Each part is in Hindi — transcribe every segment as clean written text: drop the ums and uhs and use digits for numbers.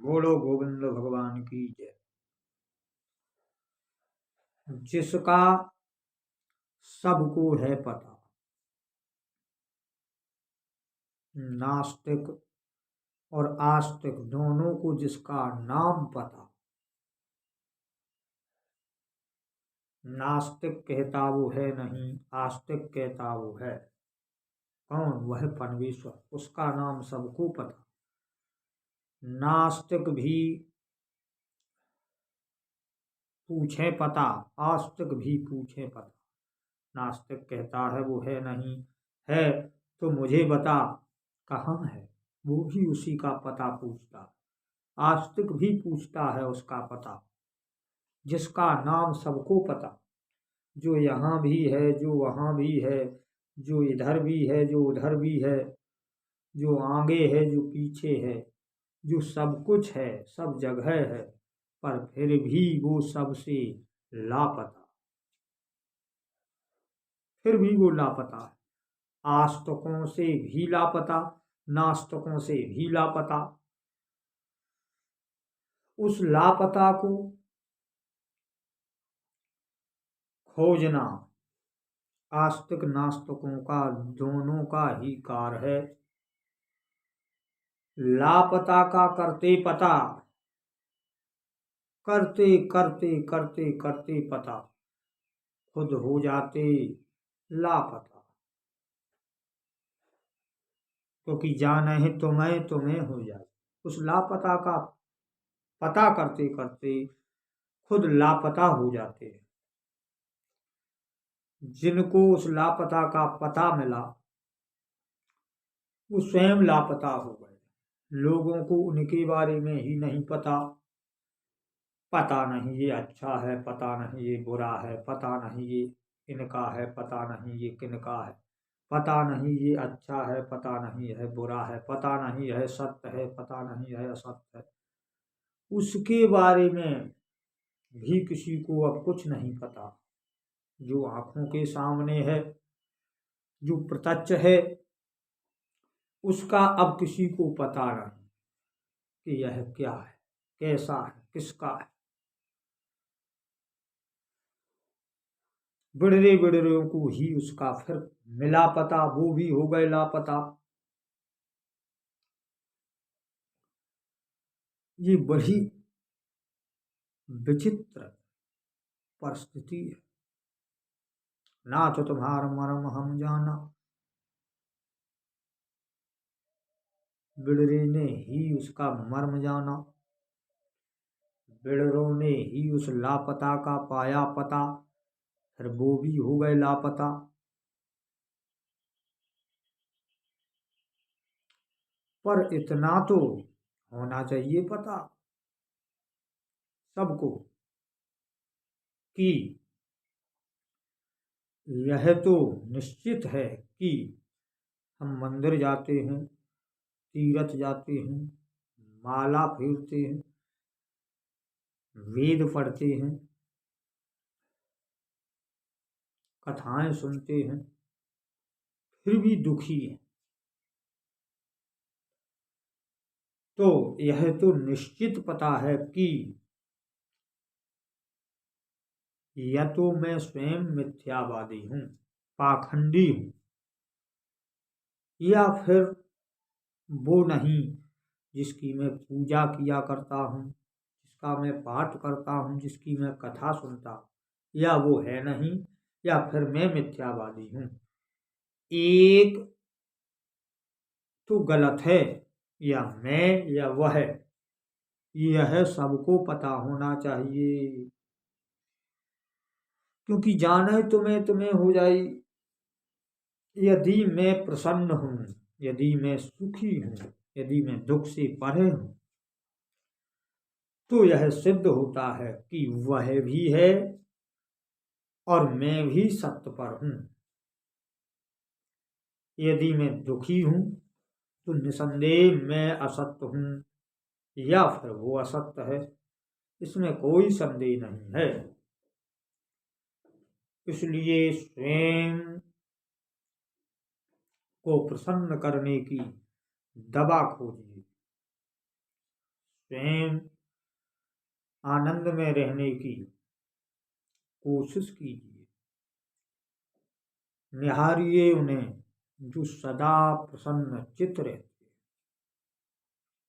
बोलो गोविंद भगवान की जय। जिसका सबको है पता, नास्तिक और आस्तिक दोनों को जिसका नाम पता। नास्तिक कहता वो है नहीं, आस्तिक कहता वो है। कौन? वह परमेश्वर, उसका नाम सबको पता। नास्तिक भी पूछे पता, आस्तिक भी पूछे पता। नास्तिक कहता है वो है नहीं, है तो मुझे बता कहाँ है, वो भी उसी का पता पूछता। आस्तिक भी पूछता है उसका पता। जिसका नाम सबको पता, जो यहाँ भी है, जो वहाँ भी है, जो इधर भी है, जो उधर भी है, जो आगे है, जो पीछे है, जो सब कुछ है, सब जगह है, पर फिर भी वो सबसे लापता। फिर भी वो लापता है। आस्तिकों से भी लापता, नास्तिकों से भी लापता। उस लापता को खोजना आस्तिक नास्तिकों का दोनों का ही कार्य है। लापता का करते पता, करते करते करते करते पता, खुद हो जाते लापता। क्योंकि जाने है तुम्हें, तुम्हें हो जाए। उस लापता का पता करते करते खुद लापता हो जाते हैं। जिनको उस लापता का पता मिला वो स्वयं लापता हो गए। लोगों को उनके बारे में ही नहीं पता। पता नहीं ये अच्छा है, पता नहीं ये बुरा है, पता नहीं ये इनका है, पता नहीं ये किनका है, पता नहीं ये अच्छा है, पता नहीं है बुरा है, पता नहीं है सत्य है, पता नहीं है असत्य है। उसके बारे में भी किसी को अब कुछ नहीं पता। जो आंखों के सामने है, जो प्रत्यक्ष है, उसका अब किसी को पता नहीं कि यह क्या है, कैसा है, किसका है। बिड़रे बिड़रों को ही उसका फिर मिला पता, वो भी हो गए लापता। ये बड़ी विचित्र परिस्थिति है। ना तो तुम्हारा मर्म हम जाना, बिड़रे ने ही उसका मर्म जाना। बिड़रों ने ही उस लापता का पाया पता, फिर वो भी हो गए लापता। पर इतना तो होना चाहिए पता सबको कि यह तो निश्चित है कि हम मंदिर जाते हैं, तीर्थ जाते हैं, माला फेरते हैं, वेद पढ़ते हैं, कथाएं सुनते हैं, फिर भी दुखी हैं। तो यह तो निश्चित पता है कि या तो मैं स्वयं मिथ्यावादी हूँ, पाखंडी हूँ, या फिर वो नहीं जिसकी मैं पूजा किया करता हूँ, जिसका मैं पाठ करता हूँ, जिसकी मैं कथा सुनता हूँ, या वो है नहीं, या फिर मैं मिथ्यावादी हूँ। एक तो गलत है, या मैं या वह, यह सबको पता होना चाहिए। क्योंकि जाने तुम्हें तुम्हें हो जाई। यदि मैं प्रसन्न हूँ, यदि मैं सुखी हूँ, यदि मैं दुख से परे हूँ, तो यह सिद्ध होता है कि वह भी है और मैं भी सत्य पर हूँ। यदि मैं दुखी हूँ तो निसंदेह मैं असत्य हूँ, या फिर वो असत्य है, इसमें कोई संदेह नहीं है। इसलिए स्वयं को प्रसन्न करने की दवा खोजिए। स्वयं आनंद में रहने की कोशिश कीजिए। निहारिए उन्हें जो सदा प्रसन्न चित्त रहते हैं,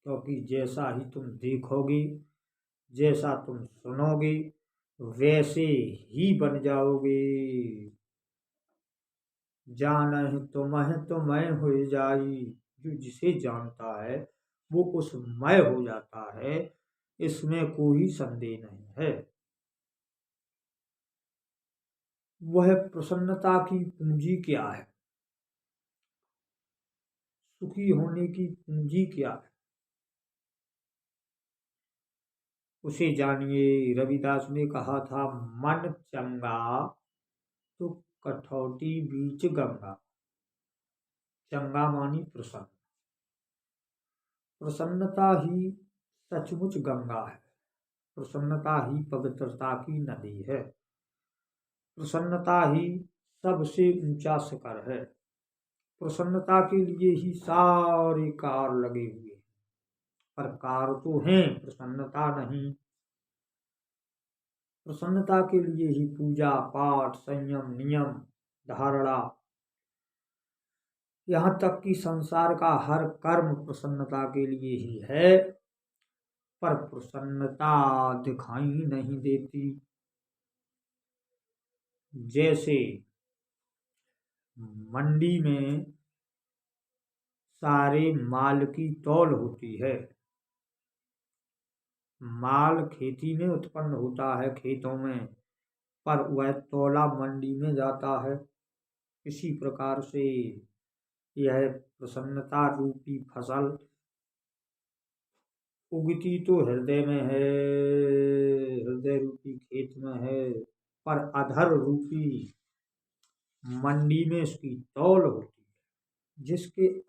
क्योंकि जैसा ही तुम देखोगे, जैसा तुम सुनोगे, वैसे ही बन जाओगे। जानहि तुमहि तो मैं हो जाई। जो जिसे जानता है वो उस मैं हो जाता है, इसमें कोई संदेह नहीं है। वह प्रसन्नता की पूंजी क्या है? सुखी होने की पूंजी क्या है? उसे जानिए। रविदास ने कहा था, मन चंगा तो कठौती बीच गंगा। चंगा मानी प्रसन्न। प्रसन्नता ही सचमुच गंगा है। प्रसन्नता ही पवित्रता की नदी है। प्रसन्नता ही सबसे ऊंचा शिखर है। प्रसन्नता के लिए ही सारे कार लगे हुए हैं, पर कार तो हैं, प्रसन्नता नहीं। प्रसन्नता के लिए ही पूजा पाठ, संयम, नियम, धारणा, यहाँ तक कि संसार का हर कर्म प्रसन्नता के लिए ही है। पर प्रसन्नता दिखाई नहीं देती। जैसे मंडी में सारे माल की तौल होती है। माल खेती में उत्पन्न होता है, खेतों में, पर वह तौला मंडी में जाता है। इसी प्रकार से यह प्रसन्नता रूपी फसल उगती तो हृदय में है, हृदय रूपी खेत में है, पर अधर रूपी मंडी में इसकी तौल होती है। जिसके